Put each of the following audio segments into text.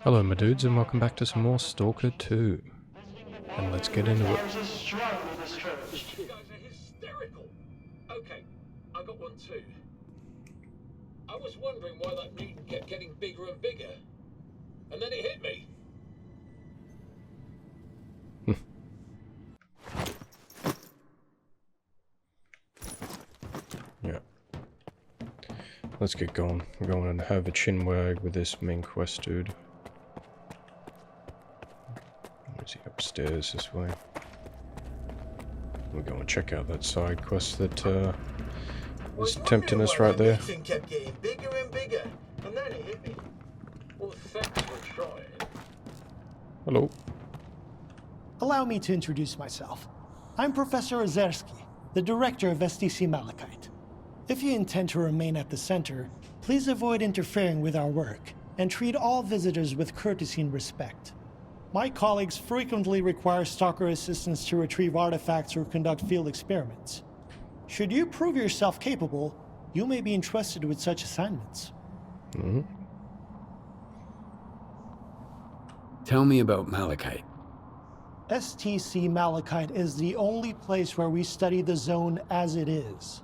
Hello my dudes and welcome back to some more Stalker 2. And let's get into it. There's a struggle with this church. You guys are hysterical. Okay, I got one too. I was wondering why that meeting kept getting bigger and bigger. And then it hit me. Yeah. Let's get going. We're going to have a chinwag with this main quest dude. Is he upstairs this way? We're going to check out that side quest that is tempting us right there. The kept getting bigger and bigger, and then it hit me. Well, thanks for trying. Hello. Allow me to introduce myself. I'm Professor Ozerski, the director of STC-Malachite. If you intend to remain at the center, please avoid interfering with our work and treat all visitors with courtesy and respect. My colleagues frequently require stalker assistance to retrieve artifacts or conduct field experiments. Should you prove yourself capable, you may be entrusted with such assignments. Tell me about Malachite. STC-Malachite is the only place where we study the zone as it is.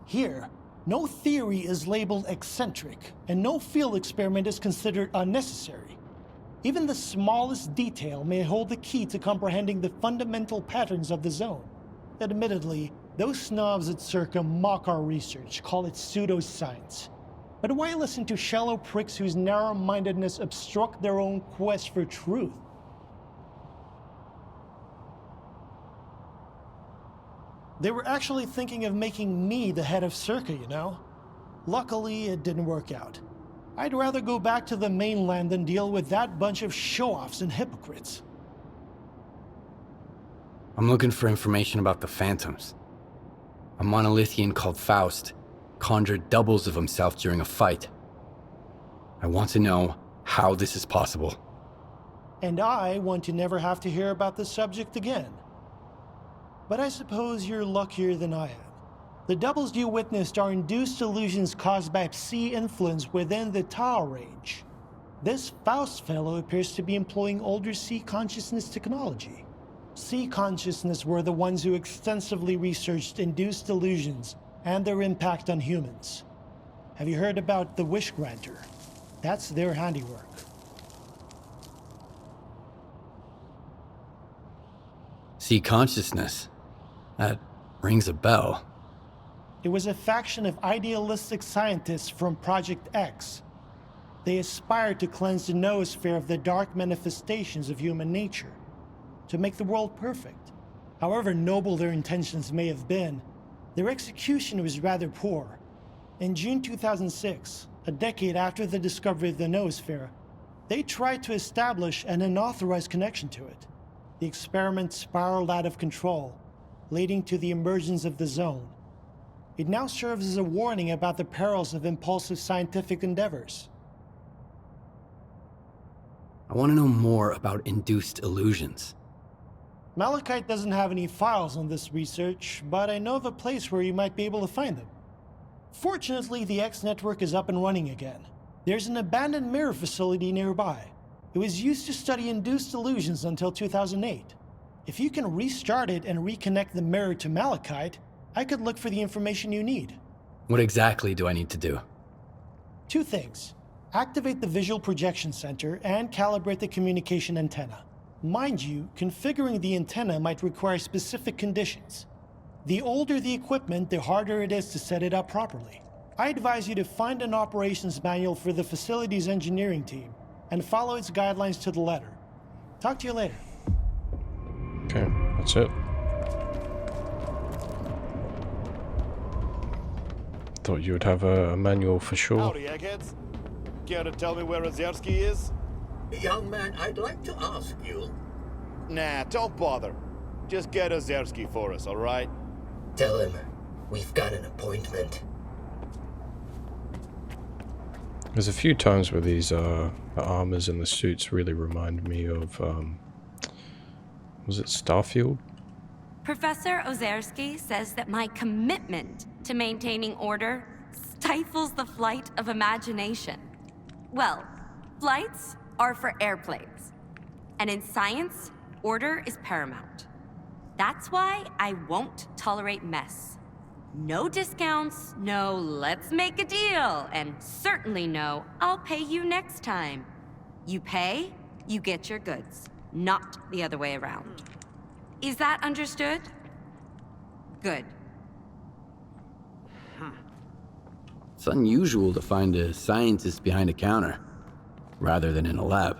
Here, no theory is labeled eccentric, and no field experiment is considered unnecessary. Even the smallest detail may hold the key to comprehending the fundamental patterns of the zone. Admittedly, those snobs at STALKER mock our research, call it pseudoscience. But why listen to shallow pricks whose narrow-mindedness obstruct their own quest for truth? They were actually thinking of making me the head of STALKER, you know? Luckily, it didn't work out. I'd rather go back to the mainland than deal with that bunch of show-offs and hypocrites. I'm looking for information about the Phantoms. A monolithian called Faust conjured doubles of himself during a fight. I want to know how this is possible. And I want to never have to hear about the subject again. But I suppose you're luckier than I am. The doubles you witnessed are induced illusions caused by psi influence within the Tau range. This Faust fellow appears to be employing older psi consciousness technology. Psi consciousness were the ones who extensively researched induced illusions and their impact on humans. Have you heard about the Wish Granter? That's their handiwork. See consciousness. That rings a bell. It was a faction of idealistic scientists from Project X. They aspired to cleanse the noosphere of the dark manifestations of human nature, to make the world perfect. However noble their intentions may have been, their execution was rather poor. In June 2006, a decade after the discovery of the noosphere, they tried to establish an unauthorized connection to it. The experiment spiraled out of control, leading to the emergence of the zone. It now serves as a warning about the perils of impulsive scientific endeavors. I want to know more about induced illusions. Malachite doesn't have any files on this research, but I know of a place where you might be able to find them. Fortunately, the X network is up and running again. There's an abandoned mirror facility nearby. It was used to study induced illusions until 2008. If you can restart it and reconnect the mirror to Malachite, I could look for the information you need. What exactly do I need to do? Two things. Activate the visual projection center and calibrate the communication antenna. Mind you, configuring the antenna might require specific conditions. The older the equipment, the harder it is to set it up properly. I advise you to find an operations manual for the facility's engineering team and follow its guidelines to the letter. Talk to you later. Okay, that's it. Thought you would have a manual for sure. Howdy, eggheads. Care to tell me where Ozerski is? Young man, I'd like to ask you. Nah, don't bother. Just get Ozerski for us, alright? Tell him we've got an appointment. There's a few times where these the armors and the suits really remind me of was it Starfield? Professor Ozerski says that my commitment to maintaining order stifles the flight of imagination. Well, flights are for airplanes. And in science, order is paramount. That's why I won't tolerate mess. No discounts, no let's make a deal, and certainly no I'll pay you next time. You pay, you get your goods, not the other way around. Is that understood? Good. It's unusual to find a scientist behind a counter, rather than in a lab.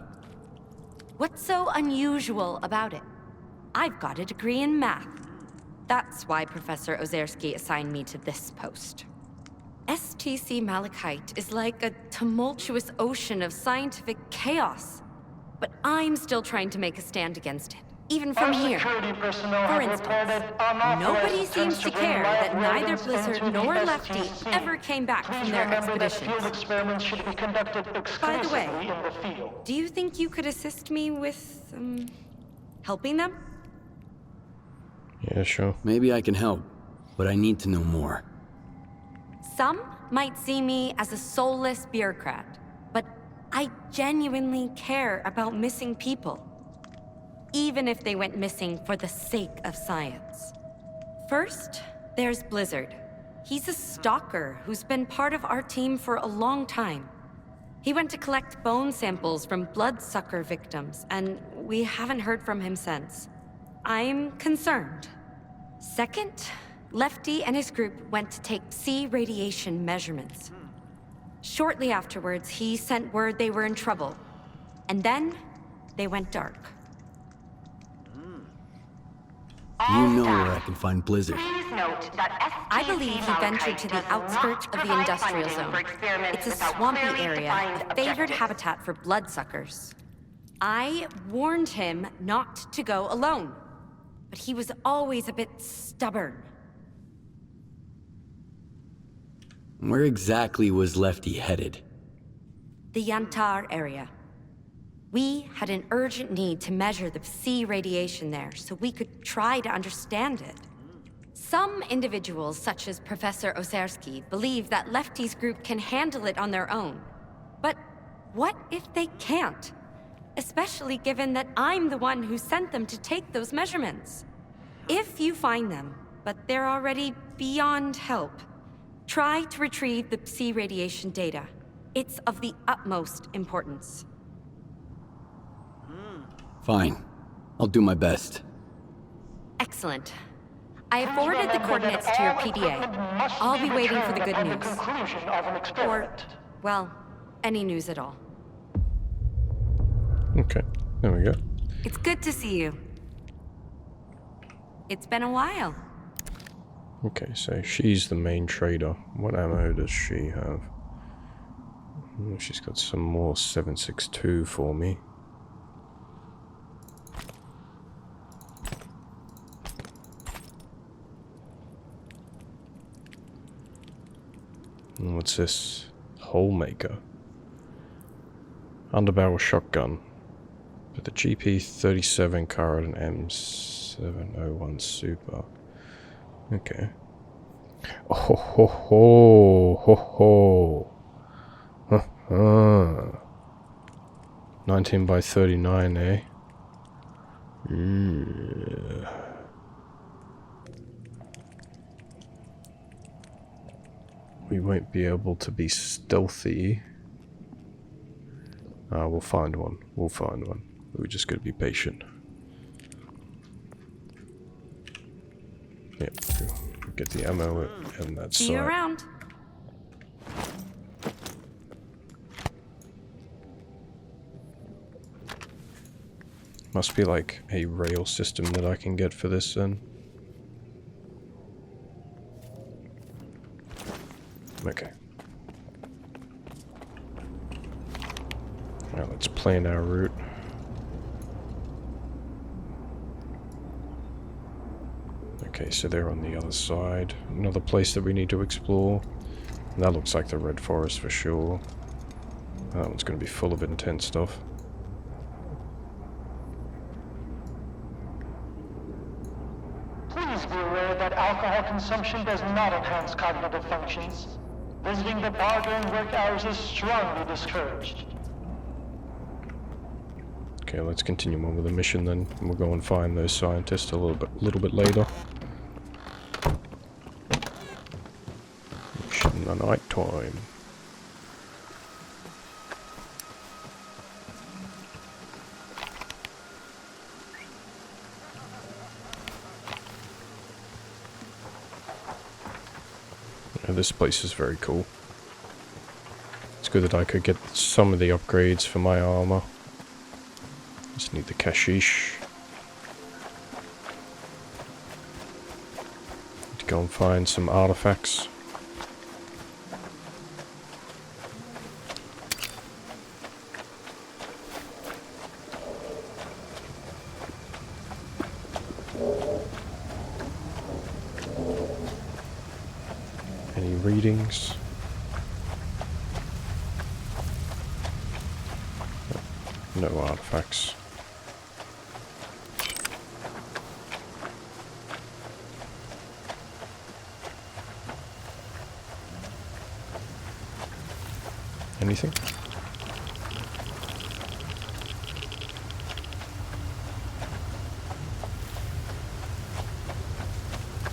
What's so unusual about it? I've got a degree in math. That's why Professor Ozerski assigned me to this post. STC-Malachite is like a tumultuous ocean of scientific chaos. But I'm still trying to make a stand against it, even from here. For instance, nobody seems to care that neither Blizzard nor Lefty ever came back from their expeditions. By the way, do you think you could assist me with, helping them? Yeah, sure. Maybe I can help, but I need to know more. Some might see me as a soulless bureaucrat, but I genuinely care about missing people. Even if they went missing for the sake of science. First, there's Blizzard. He's a stalker who's been part of our team for a long time. He went to collect bone samples from bloodsucker victims, and we haven't heard from him since. I'm concerned. Second, Lefty and his group went to take C radiation measurements. Shortly afterwards, he sent word they were in trouble. And then, they went dark. You know where I can find Blizzard. I believe he ventured to the outskirts of the industrial zone. It's a swampy area, a favored habitat for bloodsuckers. I warned him not to go alone, but he was always a bit stubborn. Where exactly was Lefty headed? The Yantar area. We had an urgent need to measure the C radiation there so we could try to understand it. Some individuals, such as Professor Ozerski, believe that Lefty's group can handle it on their own. But what if they can't? Especially given that I'm the one who sent them to take those measurements. If you find them, but they're already beyond help, try to retrieve the C radiation data. It's of the utmost importance. Fine. I'll do my best. Excellent. I have forwarded the coordinates to your PDA. I'll be waiting for the good news. Or, well, any news at all. Okay, there we go. It's good to see you. It's been a while. Okay, so she's the main trader. What ammo does she have? Oh, she's got some more 7.62 for me. And what's this? Hole maker. Underbarrel shotgun. With the GP37 Carrot and M701 Super. Okay. Oh ho ho ho ho ho. 19 by 39, eh? Yeah. We won't be able to be stealthy. We'll find one. We'll find one. We're just gonna be patient. Yep. Get the ammo and that's See you around. Must be like a rail system that I can get for this then. Okay. Alright, let's plan our route. Okay, so they're on the other side. Another place that we need to explore. And that looks like the Red Forest for sure. That one's going to be full of intense stuff. Please be aware that alcohol consumption does not enhance cognitive functions. Visiting the bar during work hours is strongly discouraged. Okay, let's continue on with the mission then. And we'll go and find those scientists a little bit later. Mission the night time. Yeah, this place is very cool. It's good that I could get some of the upgrades for my armor. Just need the kashish. Need to go and find some artifacts. Any readings? No artifacts. Anything?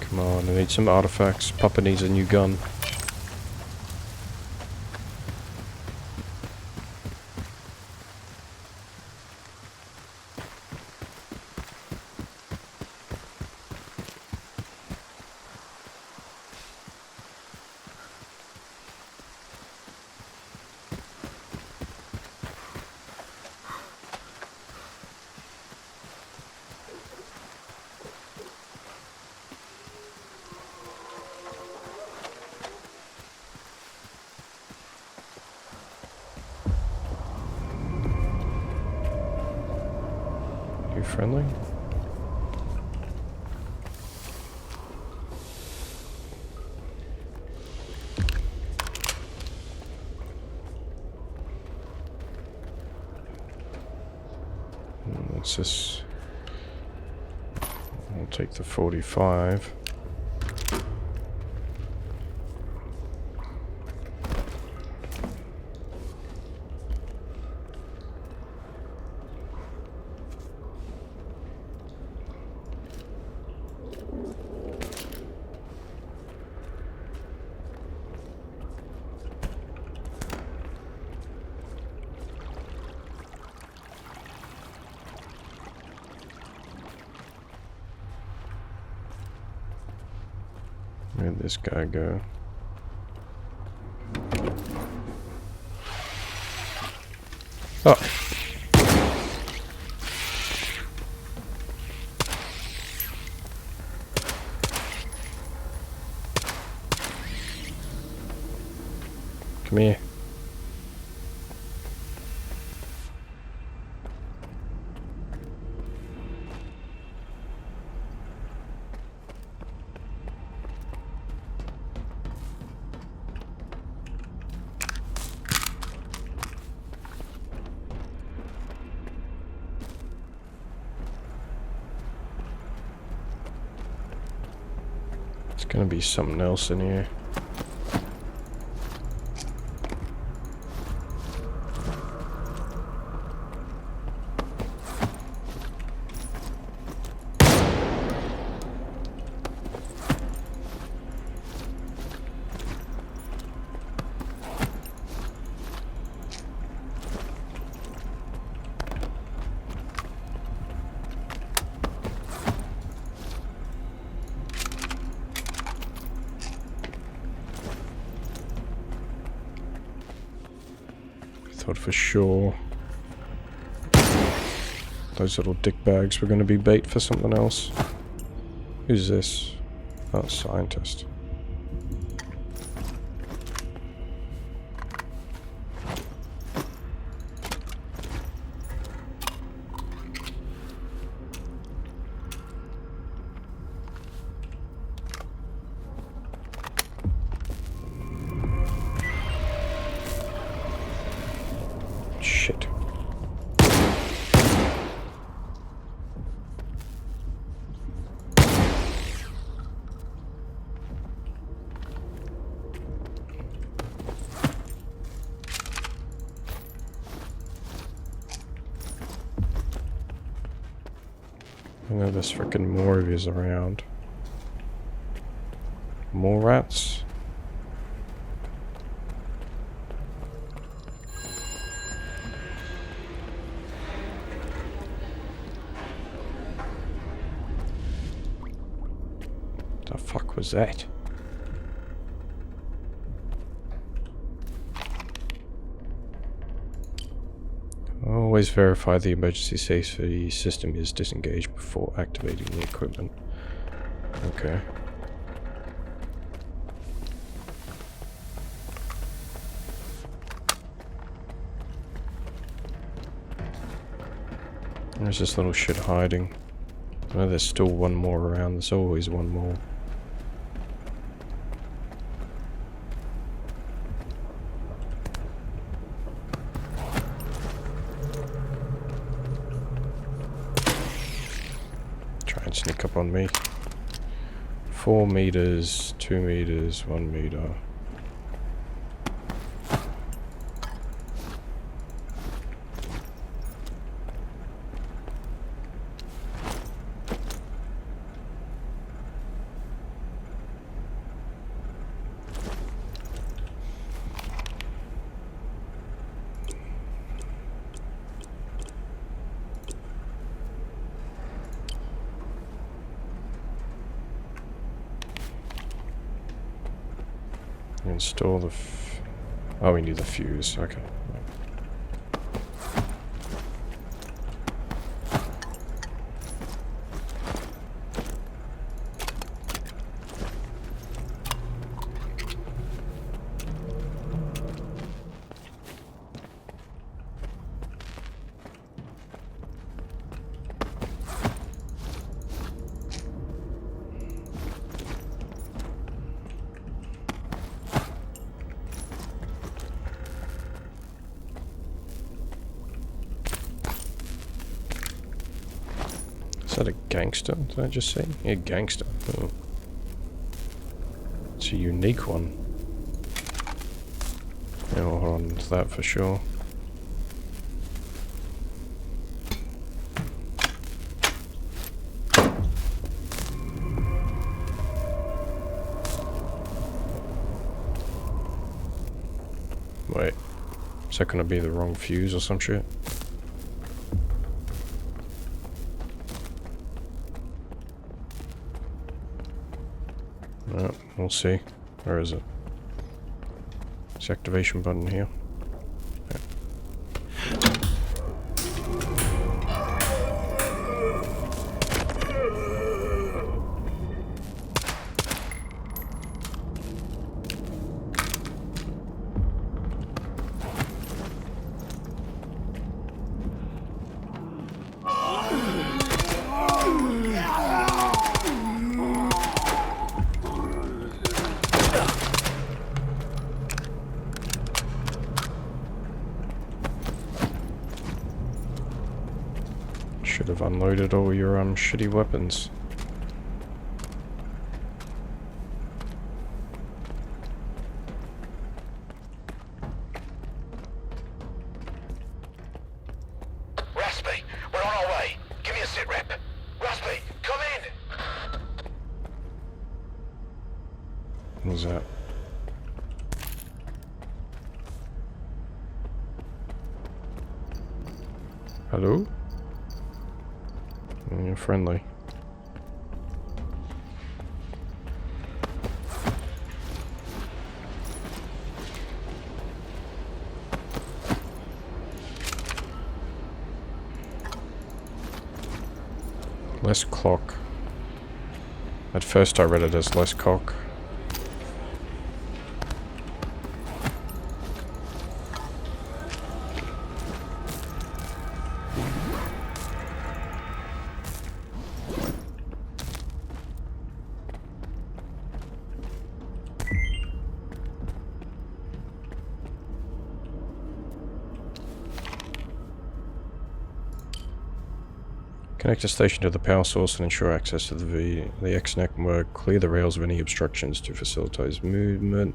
Come on, I need some artifacts. Papa needs a new gun. You friendly? What's this? I'll take the 45. Where'd this guy go? Oh. Come here. There's gonna be something else in here. Thought for sure those little dick bags were going to be bait for something else. Who's this? Oh, scientist. Shit. I know there's freaking more of yous around. More rats? The fuck was that? Always verify the emergency safety system is disengaged before activating the equipment. Okay. There's this little shit hiding. I know there's still one more around. There's always one more. Try and sneak up on me. 4 meters, 2 meters, 1 meter. Install the oh, we need the fuse. Okay. Is that a gangster? Did I just say? Yeah, gangster. Oh. It's a unique one. Yeah, we'll hold on to that for sure. Wait. Is that gonna be the wrong fuse or some shit? We'll see. Where is it? It's the activation button here. Okay. Should have unloaded all your shitty weapons. Raspy, we're on our way. Give me a sit rep. Raspy, come in! What was that? Hello? You're friendly. Less clock. At first I read it as less cock. Connect the station to the power source and ensure access to the X network. Clear the rails of any obstructions to facilitate movement.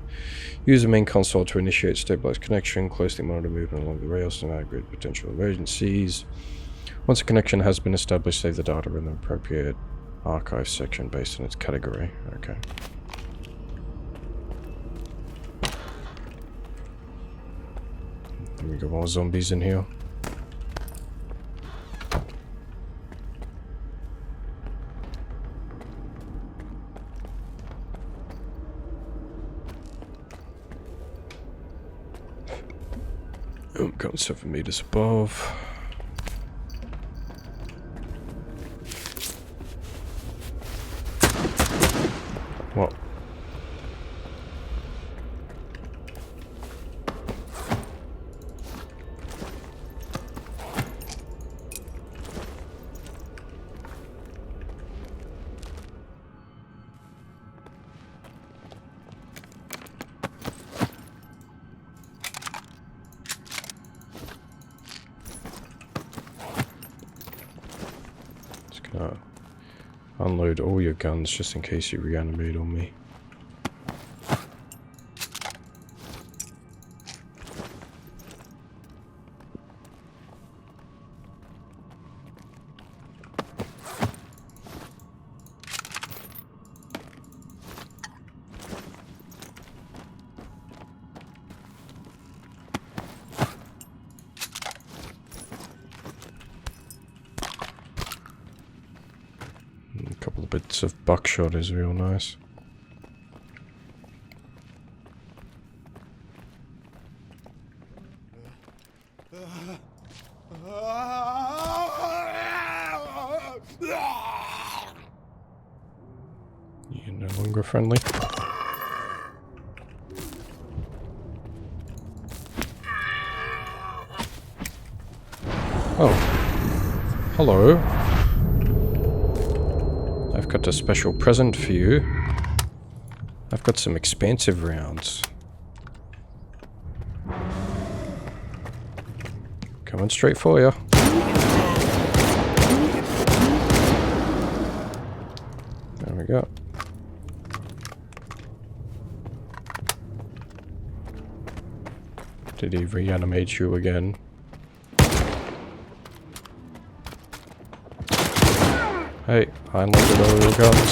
Use the main console to initiate stabilized connection. Closely monitor movement along the rails to navigate potential emergencies. Once a connection has been established, save the data in the appropriate archive section based on its category. Okay. We got more zombies in here. Oh, got 7 meters above. What? Unload all your guns just in case you reanimate on me. Bits of buckshot is real nice. You're no longer friendly. Oh. Hello. I've got a special present for you. I've got some expansive rounds. Coming straight for you. There we go. Did he reanimate you again? Hey, I unloaded all your guns.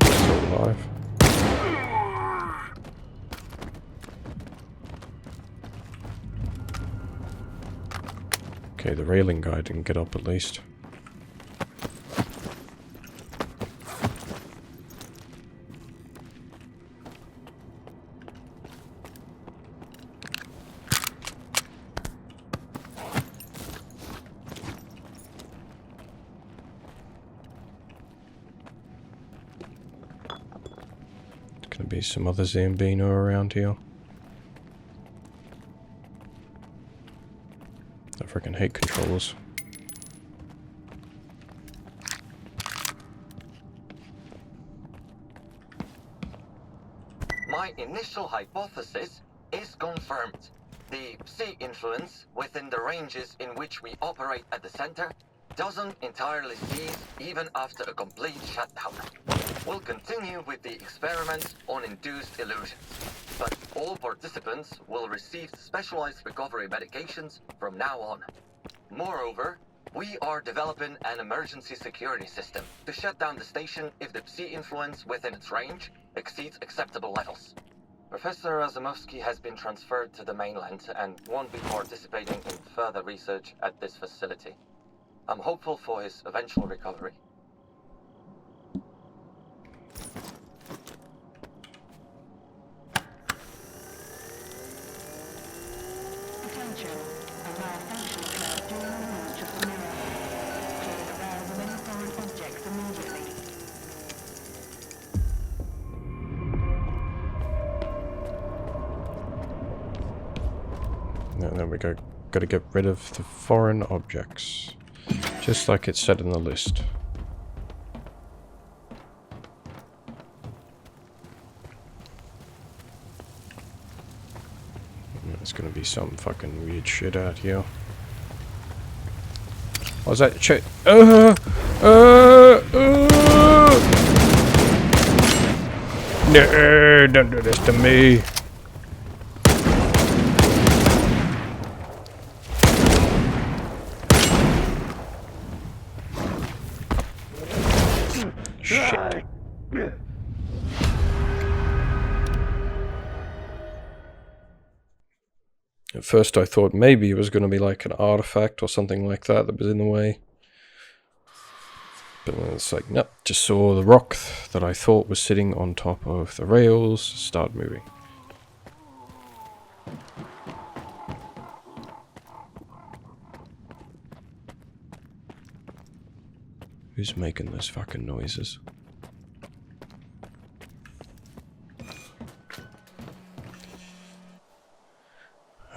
Still alive. Okay, the railing guy didn't get up at least. Be some other Zambino around here. I freaking hate controllers. My initial hypothesis is confirmed. The Psi influence within the ranges in which we operate at the center doesn't entirely cease even after a complete shutdown. We'll continue with the experiments on induced illusions, but all participants will receive specialized recovery medications from now on. Moreover, we are developing an emergency security system to shut down the station if the Psi influence within its range exceeds acceptable levels. Professor Razumovsky has been transferred to the mainland and won't be participating in further research at this facility. I'm hopeful for his eventual recovery. Attention. A malfunction occurred during the launch of the mirror. Clear the rails of any foreign objects immediately. And there we go. Gotta get rid of the foreign objects. Just like it said in the list. There's gonna be some fucking weird shit out here. What's that shit? No, don't do this to me. shit. At first I thought maybe it was going to be like an artifact or something like that that was in the way. But then it's like, nope, just saw the rock that I thought was sitting on top of the rails start moving. Who's making those fucking noises?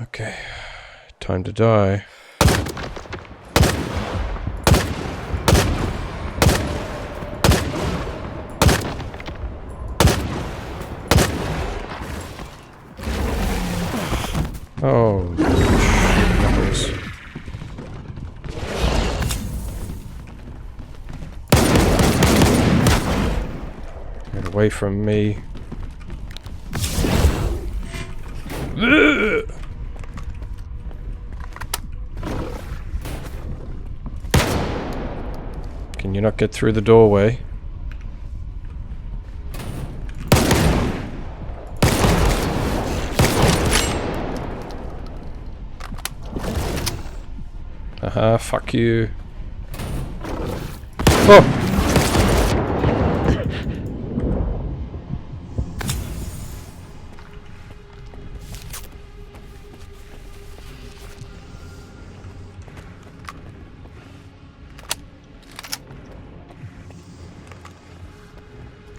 Okay, time to die. Oh, knuckles. Get away from me. Ugh! Can you not get through the doorway? Haha, fuck you. Oh!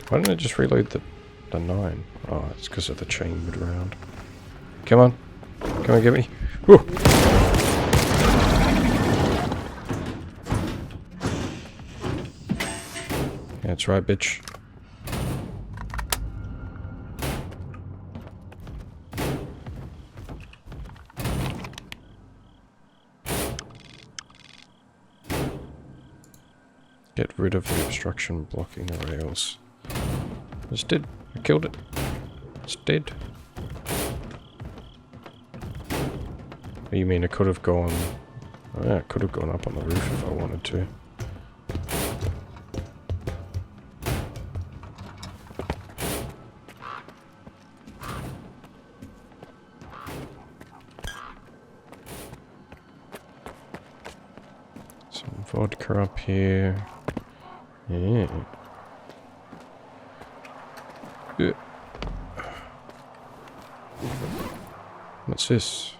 Why didn't I just reload the 9? Oh, it's because of the chambered round. Come on. Come on, get me. Whew. That's right, bitch. Get rid of the obstruction blocking the rails. It's dead. I killed it. It's dead. Oh, you mean it could have gone... Oh, yeah, it could have gone up on the roof if I wanted to. Some vodka up here. Yeah. What's this?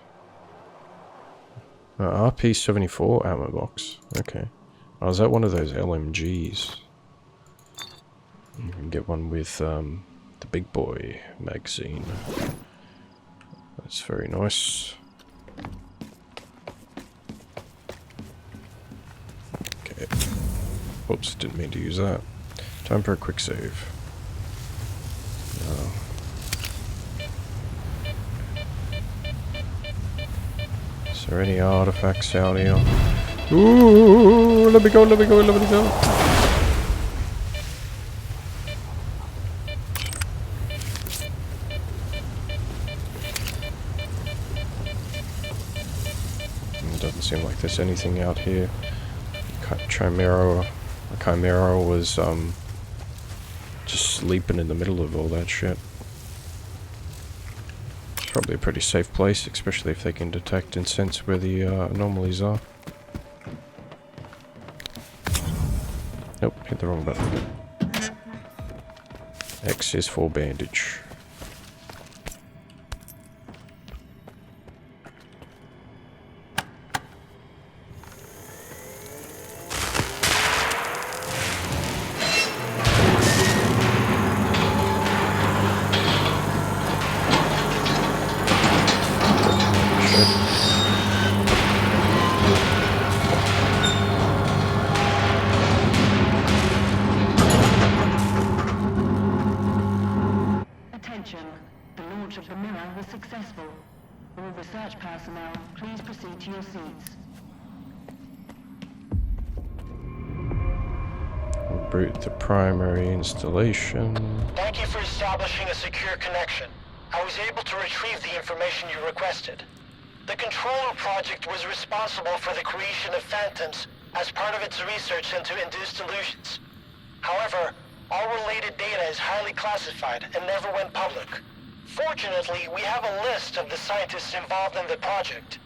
RP-74 ammo box. Okay. Oh, is that one of those LMGs? You can get one with the big boy magazine. That's very nice. Okay. Oops, didn't mean to use that. Time for a quick save. No. Is there any artifacts out here? Ooh, let me go, let me go, let me go. It doesn't seem like there's anything out here. Chimera was just sleeping in the middle of all that shit. Probably a pretty safe place, especially if they can detect and sense where the anomalies are. Nope, hit the wrong button. X is for bandage. Attention, the launch of the mirror was successful. All research personnel, please proceed to your seats. Root the primary installation. Thank you for establishing a secure connection. I was able to retrieve the information you requested. The Controller Project was responsible for the creation of phantoms as part of its research into induced illusions. However, All related data is highly classified and never went public. Fortunately, we have a list of the scientists involved in the project.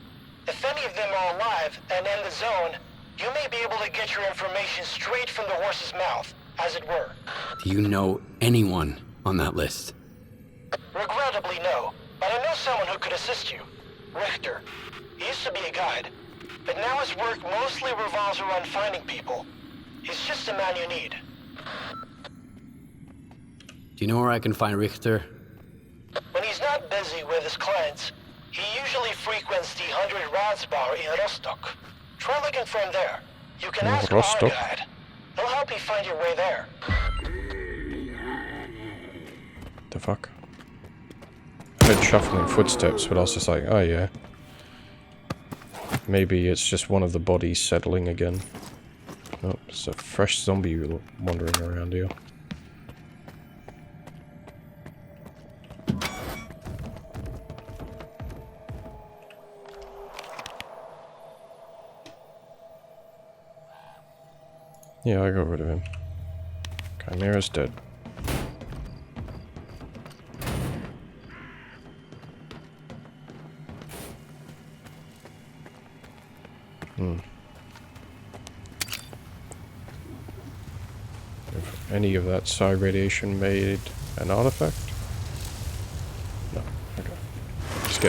If any of them are alive and in the zone, you may be able to get your information straight from the horse's mouth, as it were. Do you know anyone on that list? Regrettably, no. But I know someone who could assist you. Richter. He used to be a guide, but now his work mostly revolves around finding people. He's just a man you need. Do you know where I can find Richter? When he's not busy with his clients, he usually frequents the 100 Rods bar in Rostok. Try looking for him there. You can ask our Rostok? guide. He'll help you find your way there. The fuck? I heard shuffling footsteps, but I was just like, oh yeah. Maybe it's just one of the bodies settling again. Oh, it's a fresh zombie wandering around here. Yeah, I got rid of him. Chimera's dead. If any of that psi radiation made an artifact? No. Okay. Just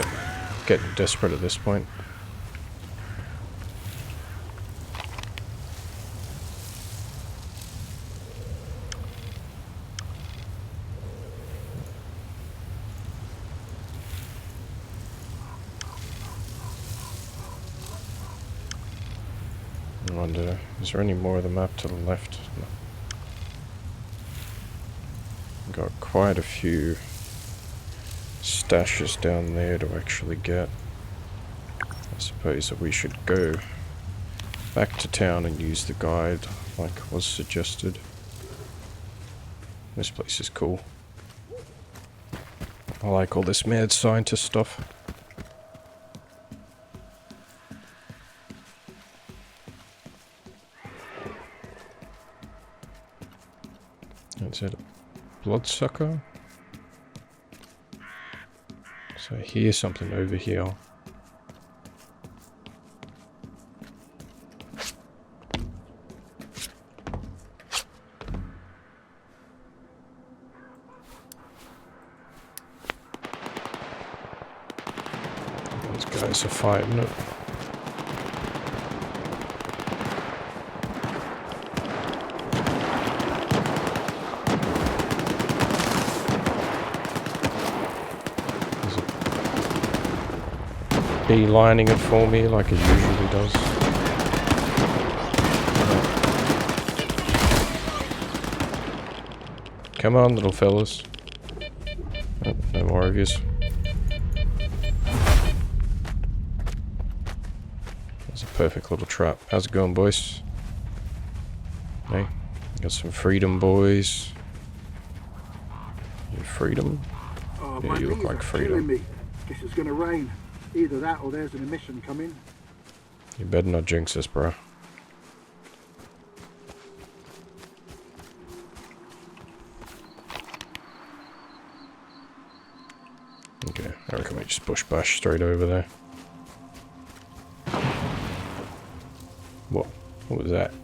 getting desperate at this point. I wonder, is there any more of the map to the left? No. Got quite a few stashes down there to actually get. I suppose that we should go back to town and use the guide like was suggested. This place is cool. I like all this mad scientist stuff. Is it a bloodsucker? So I hear something over here. These guys are fighting it. Beelining it for me like it usually does. Come on, little fellas. Oh, no more of yous. That's a perfect little trap. How's it going, boys? Hey, got some freedom, boys. You freedom? Oh, Yeah, my you look knees like are freedom. killing me. Guess it's gonna rain. Either that or there's an emission coming. You better not jinx this, bro. Okay, I reckon we just push bash straight over there. What? What was that?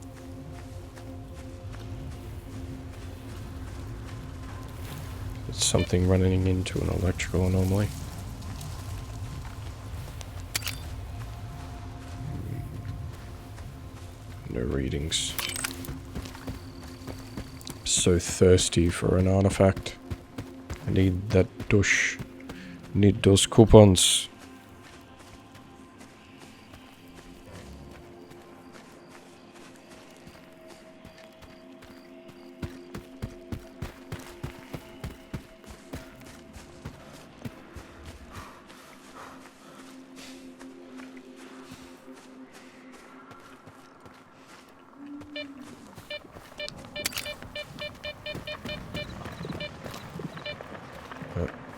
It's something running into an electrical anomaly. No readings. So thirsty for an artifact. I need that douche. Need those coupons.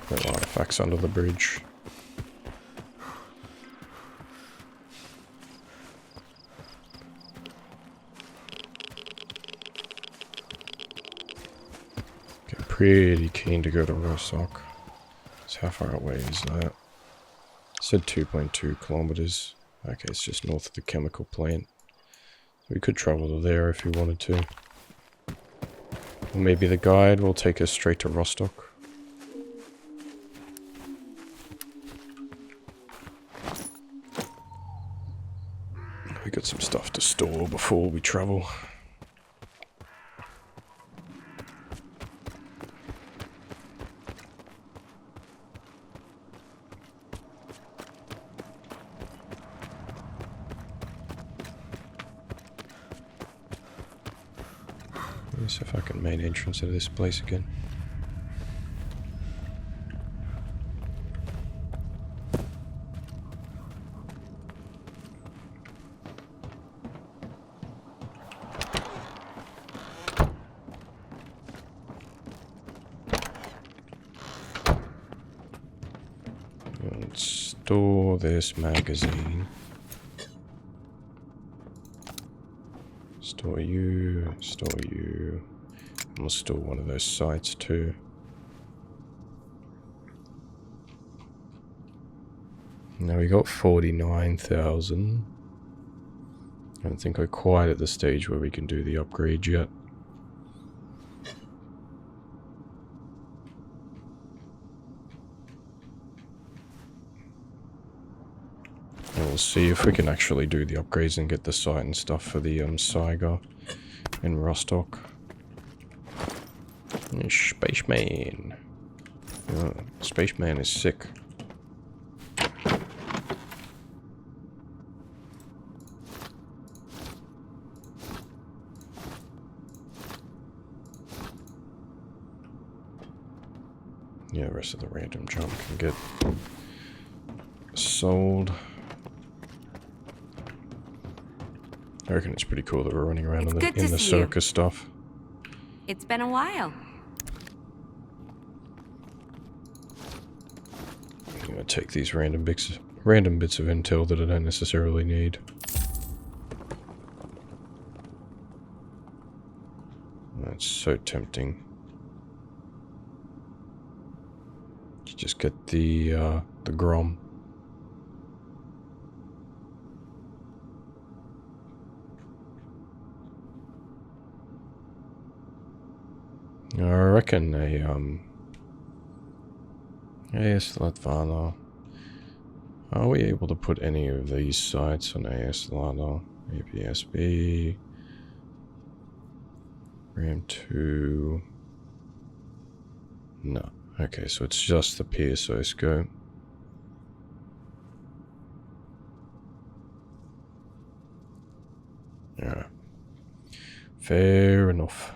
No artifacts under the bridge. pretty keen to go to Rostok. So how far away is that? It said 2.2 kilometers. Okay, it's just north of the chemical plant. We could travel to there if we wanted to. Or maybe the guide will take us straight to Rostok. We got some stuff to store before we travel. Let's see if I can main entrance of this place again. Let's store this magazine. Store you, store you. And we'll store one of those sites too. Now we got 49,000. I don't think we're quite at the stage where we can do the upgrade yet. And we'll see if we can actually do the upgrades and get the site and stuff for the S.T.A.L.K.E.R in Rostok. Spaceman. Spaceman is sick. Yeah, the rest of the random junk can get sold. I reckon it's pretty cool that we're running around in the circus stuff. It's been a while. I'm gonna take these random bits of intel that I don't necessarily need. That's so tempting. Just get the Grom. I reckon AS.Latvana. Are we able to put any of these sites on AS.Latvana? APSB. RAM 2. No. Okay, so it's just the PSO scope. Yeah. Fair enough.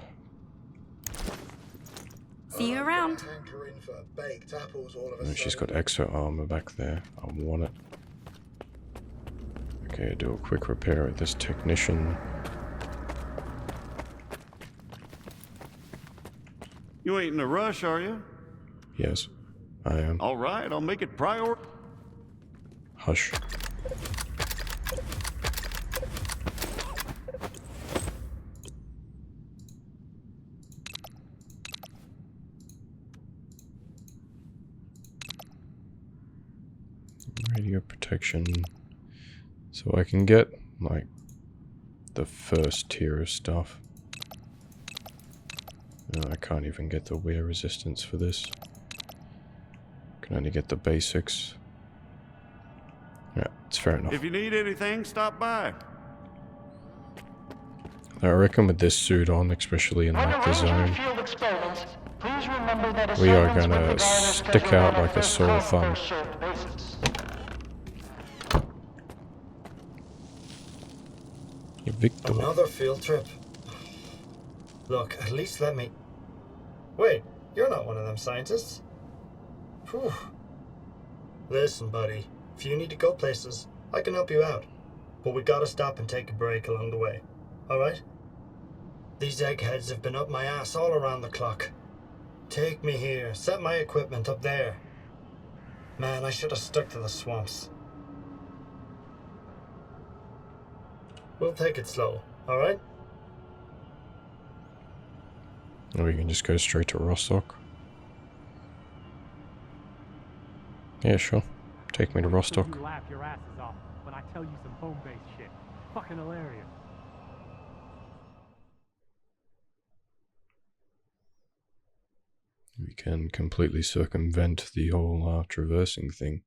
See you around. Oh, she's got exo armor back there. I want it. Okay, do a quick repair at this technician. You ain't in a rush, are you? Yes, I am. All right, I'll make it prior. Hush. Radio protection. So I can get, like, the first tier of stuff. No, I can't even get the wear resistance for this. Can only get the basics. Yeah, it's fair enough. If you need anything, stop by. I reckon with this suit on, especially in like the zone, we are gonna stick out like a sore thumb. Victor. Another field trip. Look, at least let me... Wait, you're not one of them scientists. Whew. Listen, buddy, if you need to go places, I can help you out. But we gotta stop and take a break along the way, alright? These eggheads have been up my ass all around the clock. Take me here, set my equipment up there. Man, I should have stuck to the swamps. We'll take it slow, alright? Or we can just go straight to Rostok. Yeah, sure. Take me to Rostok. You laugh your asses off when I tell you some home-based shit. Fucking hilarious. We can completely circumvent the whole traversing thing.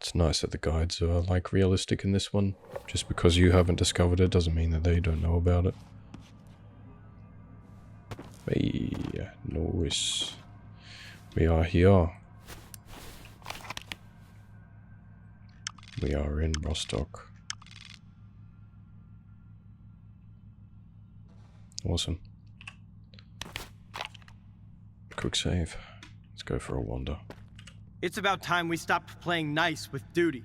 It's nice that the guides are like realistic in this one. Just because you haven't discovered it doesn't mean that they don't know about it. Hey, nice. We are here. We are in Rostok. Awesome. Quick save. Let's go for a wander. It's about time we stopped playing nice with duty.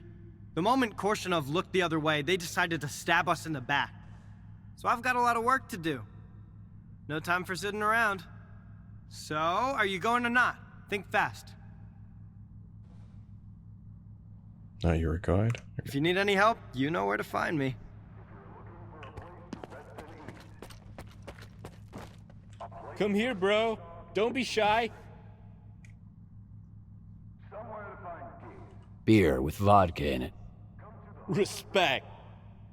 The moment Korshunov looked the other way, they decided to stab us in the back. So I've got a lot of work to do. No time for sitting around. So, are you going or not? Think fast. Now you're a guide? If you need any help, you know where to find me. Come here, bro. Don't be shy. Beer with vodka in it. Respect.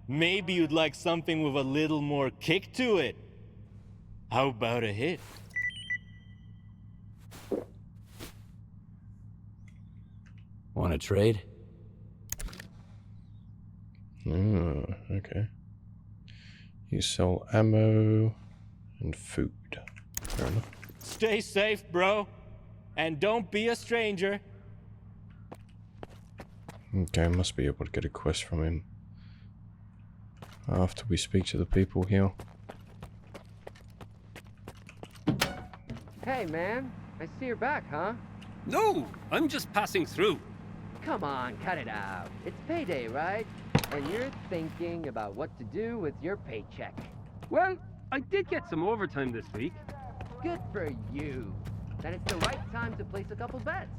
Maybe you'd like something with a little more kick to it. How about a hit? Want to trade? Oh, okay. You sell ammo and food. Fair enough. Stay safe, bro. And don't be a stranger. Okay, I must be able to get a quest from him after we speak to the people here. Hey, man. I see you're back, huh? No, I'm just passing through. Come on, cut it out. It's payday, right? And you're thinking about what to do with your paycheck. Well, I did get some overtime this week. Good for you. Then it's the right time to place a couple bets.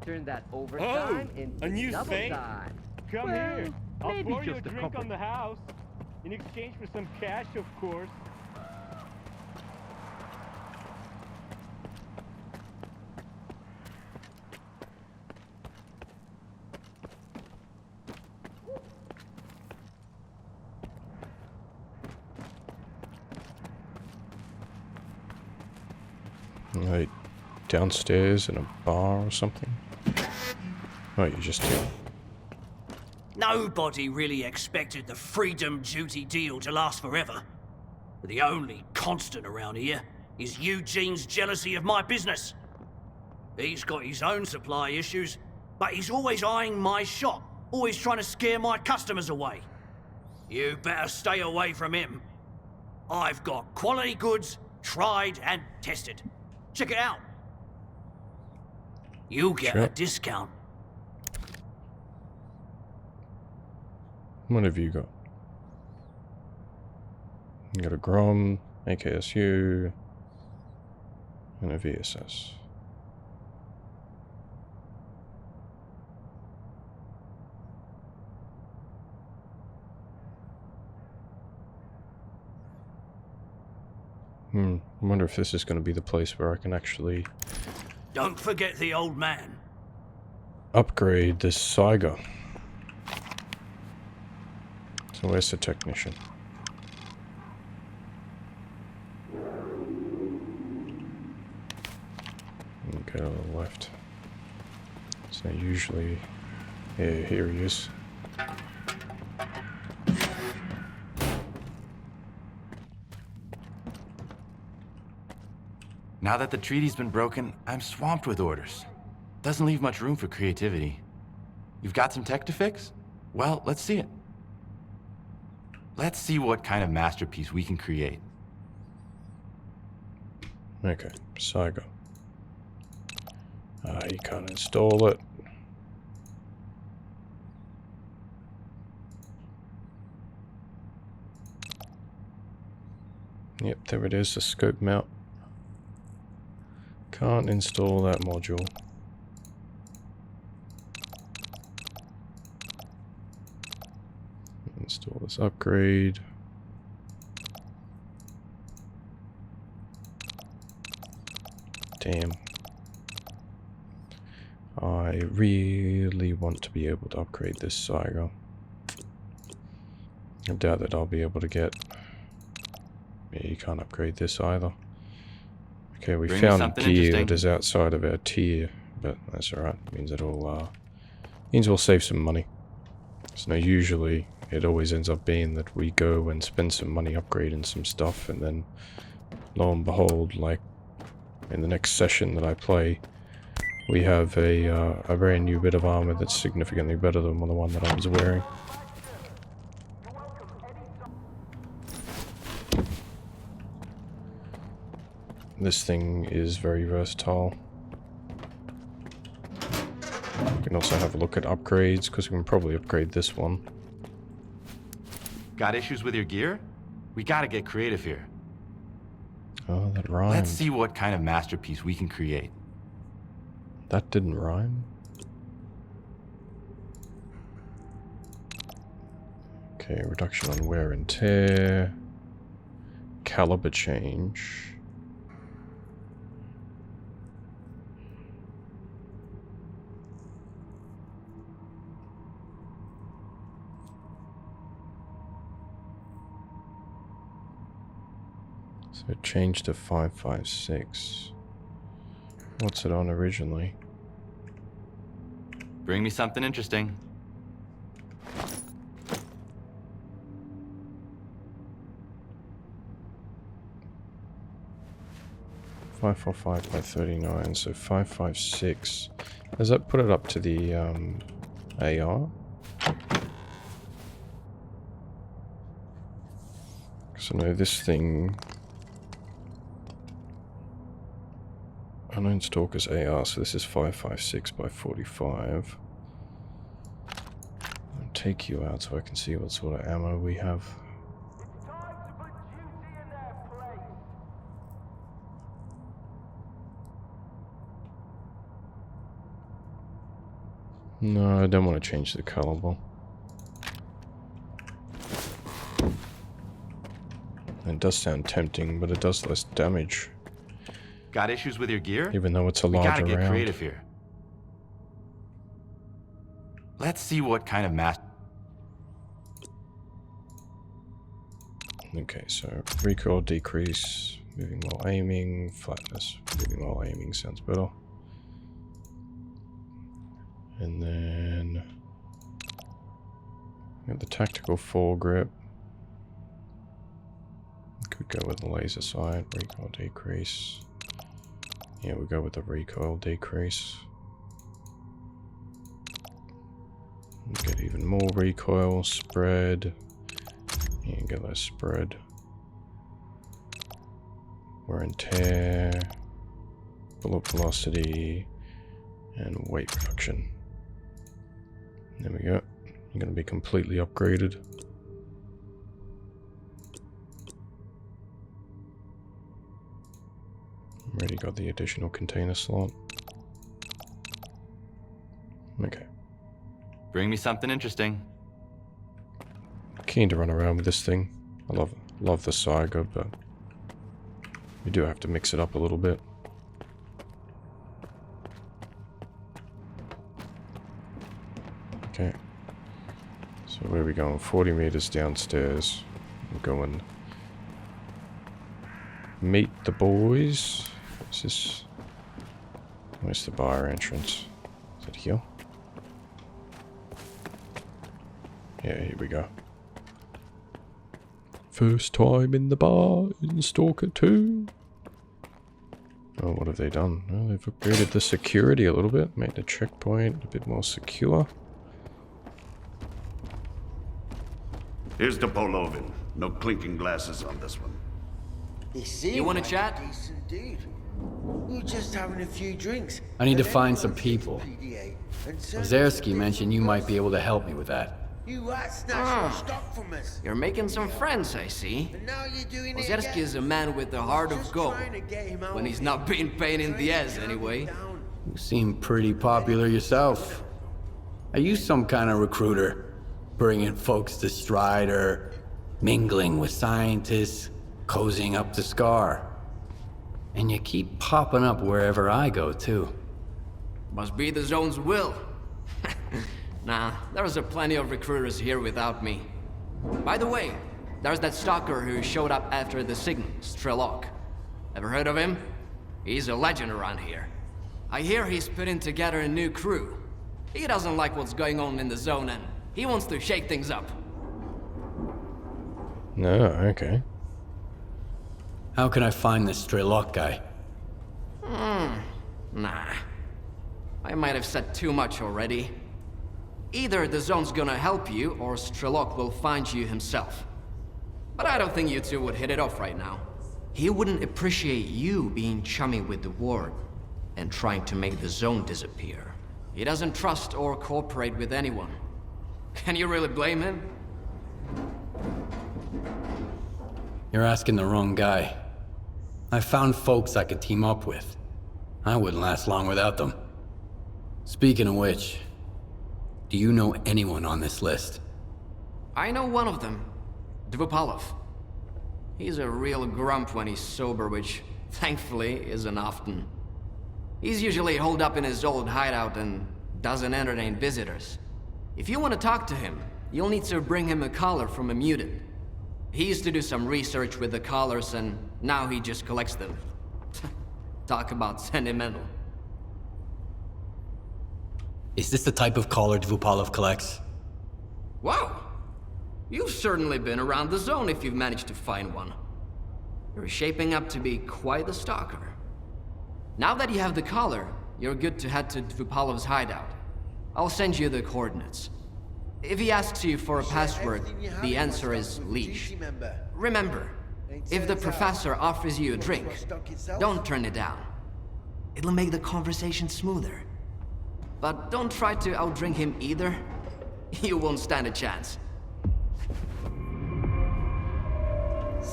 Turn that overtime into a new double thing? time. Come here. I'll maybe pour you a just a drink couple. on the house. In exchange for some cash, of course. Like downstairs in a bar or something? Oh, you just here. Nobody really expected the freedom duty deal to last forever. The only constant around here is Eugene's jealousy of my business. He's got his own supply issues, but he's always eyeing my shop, always trying to scare my customers away. You better stay away from him. I've got quality goods, tried and tested. Check it out. You'll get Sure. a discount. What have you got? You got a Grom, AKSU, and a VSS. I wonder if this is going to be the place where I can actually Don't forget the old man. upgrade this Saiga. So where's the technician? Okay, to the left. So usually, yeah, here he is. Now that the treaty's been broken, I'm swamped with orders. Doesn't leave much room for creativity. You've got some tech to fix? Well, let's see it. Let's see what kind of masterpiece we can create. Okay, Saiga. You can't install it. Yep, there it is, the scope mount. Can't install that module. Install this upgrade. Damn. I really want to be able to upgrade this Saiga. I doubt that I'll be able to get... Yeah, you can't upgrade this either. Okay, we found gear that is outside of our tier, but that's alright. Means it'll, means we'll save some money. So now usually it always ends up being that we go and spend some money upgrading some stuff, and then lo and behold, like in the next session that I play, we have a brand new bit of armor that's significantly better than the one that I was wearing. This thing is very versatile. We can also have a look at upgrades, because we can probably upgrade this one. Got issues with your gear? We gotta get creative here. Oh, that rhymed. Let's see what kind of masterpiece we can create. That didn't rhyme. Okay, reduction on wear and tear. Caliber change. So it changed to 556. What's it on originally? Bring me something interesting. .545 by 39, so 556. Does that put it up to the AR? So no, this thing... Unknown Stalker's AR, so this is 556 by 45. I'll take you out so I can see what sort of ammo we have. No, I don't want to change the caliber. It does sound tempting, but it does less damage. Got issues with your gear? Even though it's a larger round. We gotta get creative here. Let's see what kind of Okay, so recoil decrease, moving while aiming, flatness, moving while aiming sounds better. And then got the tactical foregrip. Could go with the laser sight, recoil decrease. Yeah, we go with the recoil decrease. Get even more recoil, spread. Yeah, get that spread. Wear and tear, bullet velocity, and weight reduction. There we go. You're going to be completely upgraded. Already got the additional container slot. Okay. Bring me something interesting. Keen to run around with this thing. I love the Saiga, but you do have to mix it up a little bit. Okay. So where are we going? 40 meters downstairs. We're going meet the boys. Is this... Where's the bar entrance? Is it here? Yeah, here we go. First time in the bar in Stalker 2. Oh, what have they done? Well, they've upgraded the security a little bit, made the checkpoint a bit more secure. Here's the Polovin. No clinking glasses on this one. You want to chat? Dude. We're just having a few drinks. I need to find some people. Ozerski mentioned you might be able to help me with that. You snatched some stock from us. You're making some friends, I see. Ozerski is a man with the heart of gold. When he's not being pain in the ass, anyway. You seem pretty popular yourself. Are you some kind of recruiter? Bringing folks to Strider, mingling with scientists, cozying up to S.T.A.L.K.E.R. And you keep popping up wherever I go, too. Must be the zone's will. Nah, there's a plenty of recruiters here without me. By the way, there's that stalker who showed up after the signal, S.T.A.L.K.E.R. Ever heard of him? He's a legend around here. I hear he's putting together a new crew. He doesn't like what's going on in the zone and he wants to shake things up. No, okay. How can I find this S.T.A.L.K.E.R. guy? Nah. I might have said too much already. Either the zone's gonna help you, or S.T.A.L.K.E.R. will find you himself. But I don't think you two would hit it off right now. He wouldn't appreciate you being chummy with the ward and trying to make the zone disappear. He doesn't trust or cooperate with anyone. Can you really blame him? You're asking the wrong guy. I found folks I could team up with. I wouldn't last long without them. Speaking of which, do you know anyone on this list? I know one of them, Dvupalov. He's a real grump when he's sober, which, thankfully, isn't often. He's usually holed up in his old hideout and doesn't entertain visitors. If you want to talk to him, you'll need to bring him a collar from a mutant. He used to do some research with the collars, and now he just collects them. Talk about sentimental. Is this the type of collar Dvupalov collects? Wow! You've certainly been around the zone if you've managed to find one. You're shaping up to be quite the stalker. Now that you have the collar, you're good to head to Dvupalov's hideout. I'll send you the coordinates. If he asks you for a password, the answer is leash. Remember, if the professor offers you a drink, don't turn it down. It'll make the conversation smoother. But don't try to outdrink him either. You won't stand a chance.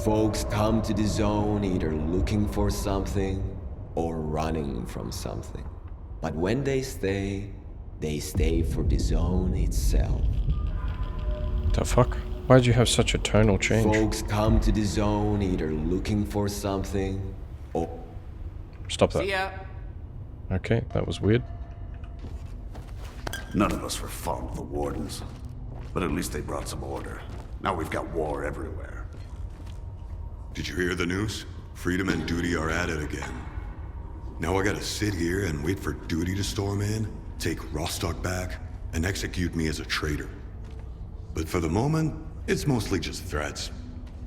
Folks come to the zone either looking for something or running from something. But when they stay for the zone itself. The fuck? Why'd you have such a tonal change? Folks come to the zone either looking for something or... Stop that. See ya. Okay, that was weird. None of us were fond of the Wardens, but at least they brought some order. Now we've got war everywhere. Did you hear the news? Freedom and Duty are at it again. Now I gotta sit here and wait for Duty to storm in, take Rostok back, and execute me as a traitor. But for the moment, it's mostly just threats.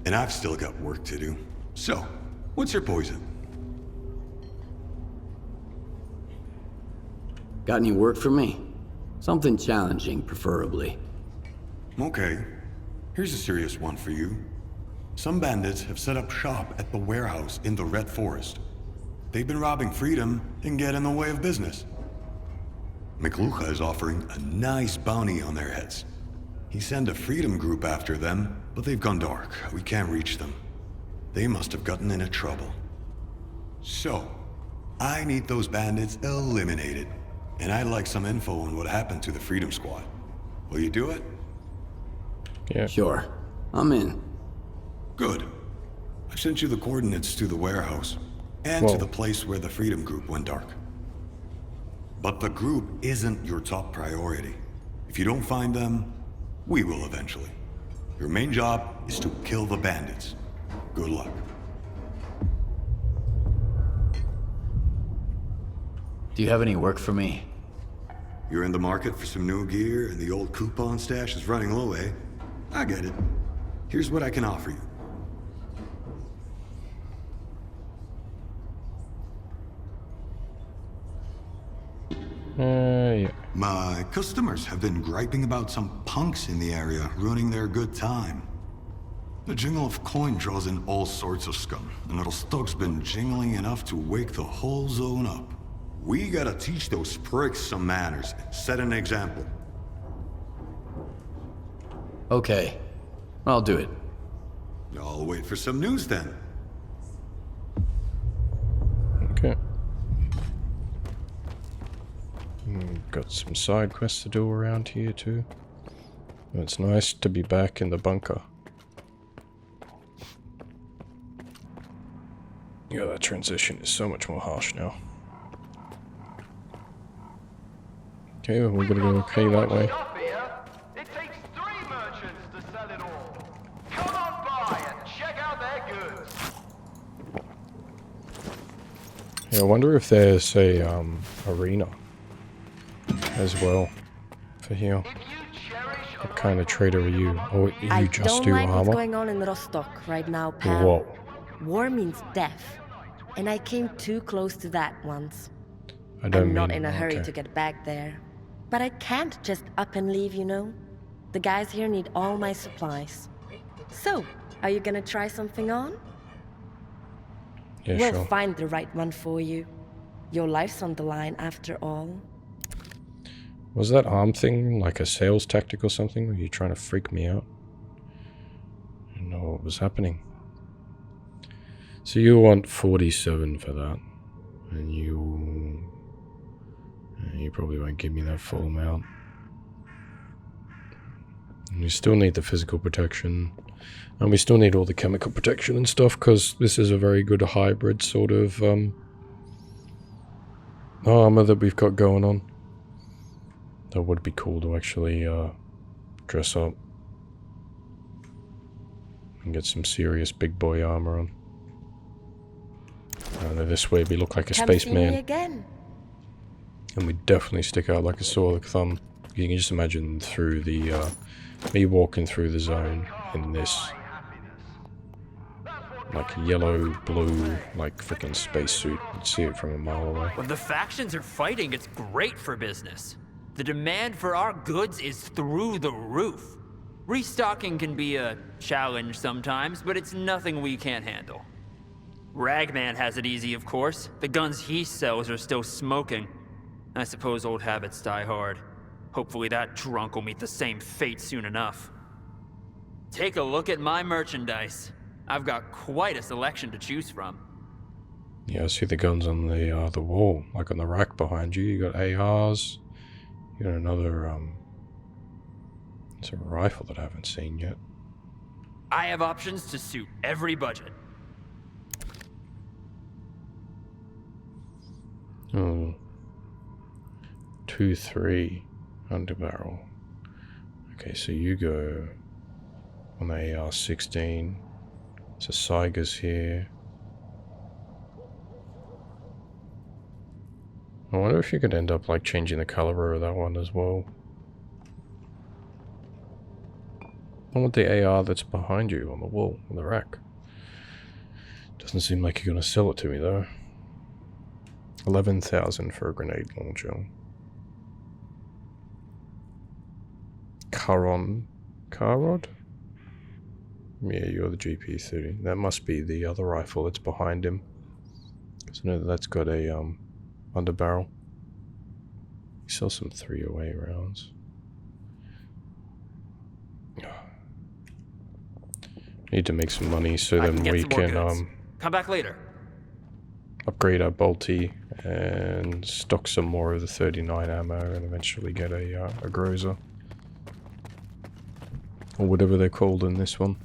And I've still got work to do. So, what's your poison? Got any work for me? Something challenging, preferably. Okay. Here's a serious one for you. Some bandits have set up shop at the warehouse in the Red Forest. They've been robbing Freedom and get in the way of business. McLucha is offering a nice bounty on their heads. He sent a Freedom group after them, but they've gone dark. We can't reach them. They must have gotten into trouble. So, I need those bandits eliminated. And I'd like some info on what happened to the Freedom Squad. Will you do it? Yeah. Sure. I'm in. Good. I've sent you the coordinates to the warehouse, and to the place where the Freedom Group went dark. But the group isn't your top priority. If you don't find them, we will eventually. Your main job is to kill the bandits. Good luck. Do you have any work for me? You're in the market for some new gear, and the old coupon stash is running low, eh? I get it. Here's what I can offer you. Yeah. My customers have been griping about some punks in the area ruining their good time. The jingle of coin draws in all sorts of scum, and little Stoke's been jingling enough to wake the whole zone up. We gotta teach those pricks some manners and set an example. Okay. I'll do it. I'll wait for some news then. Okay. Got some side quests to do around here too. It's nice to be back in the bunker. Yeah, that transition is so much more harsh now. Okay, well, we're gonna go okay that way. It takes 3 merchants to sell it all. Come on by and check out their goods. Yeah, I wonder if there's a arena as well for here. What kind of trader are you? Or you just do I don't like what's armor? going on in Rostok right now, pal. Whoa. War means death. And I came too close to that once. I don't I'm not mean- in a hurry okay. to get back there. But I can't just up and leave, you know? The guys here need all my supplies. So, are you gonna try something on? Yeah, we'll sure. find the right one for you. Your life's on the line after all. Was that arm thing like a sales tactic or something? Were you trying to freak me out? I didn't know what was happening. So you want 47 for that. And you probably won't give me that full amount. And we still need the physical protection. And we still need all the chemical protection and stuff, because this is a very good hybrid sort of armor that we've got going on. That would be cool to actually dress up and get some serious big boy armor on. I don't know, this way we look like a Come see me spaceman. again. And we definitely stick out like a sore thumb. You can just imagine through the, me walking through the zone in this, like yellow, blue, like freaking spacesuit. You'd see it from a mile away. When the factions are fighting, it's great for business. The demand for our goods is through the roof. Restocking can be a challenge sometimes, but it's nothing we can't handle. Ragman has it easy, of course. The guns he sells are still smoking. I suppose old habits die hard. Hopefully that drunk will meet the same fate soon enough. Take a look at my merchandise. I've got quite a selection to choose from. Yeah, I see the guns on the wall, like on the rack behind you. You got ARs. You got another, it's a rifle that I haven't seen yet. I have options to suit every budget. Oh. 2-3 underbarrel. Okay, so you go on the AR-16. So Saiga's here. I wonder if you could end up like changing the color of that one as well. I want the AR that's behind you on the wall, on the rack. Doesn't seem like you're gonna sell it to me though. 11,000 for a grenade launcher. Carrod? Yeah, you're the GP30. That must be the other rifle that's behind him. So I know that's got a underbarrel. You sell some 308 rounds. Need to make some money so then we can Come back later. upgrade our bolty and stock some more of the 39 ammo and eventually get a Groza. Or whatever they're called in this one.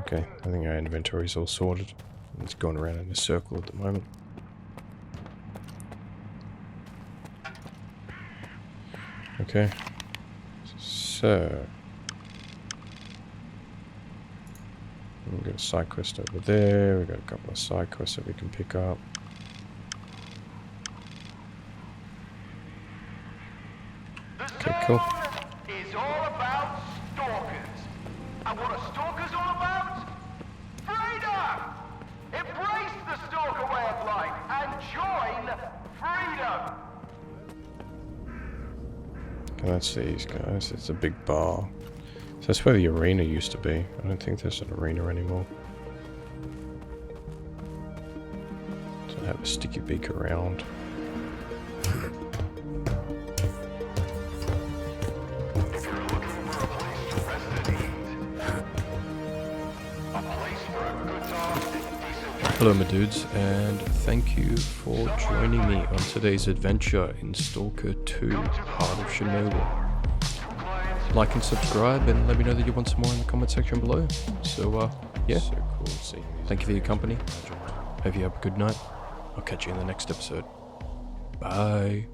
Okay, I think our inventory's all sorted. It's going around in a circle at the moment. Okay, so we've got a side quest over there. We've got a couple of side quests that we can pick up. Okay, cool. Is all about stalkers. And what are stalkers all about? Freedom! Embrace the stalker way of life and join freedom! Okay, that's these guys. It's a big bar. So that's where the arena used to be. I don't think there's an arena anymore. So I have a sticky beak around. Hello my dudes, and thank you for joining me on today's adventure in Stalker 2, Heart of Chornobyl. like and subscribe, and let me know that you want some more in the comment section below. So, yeah. So cool seeing these. Thank you for your company. Hope you have a good night. I'll catch you in the next episode. Bye.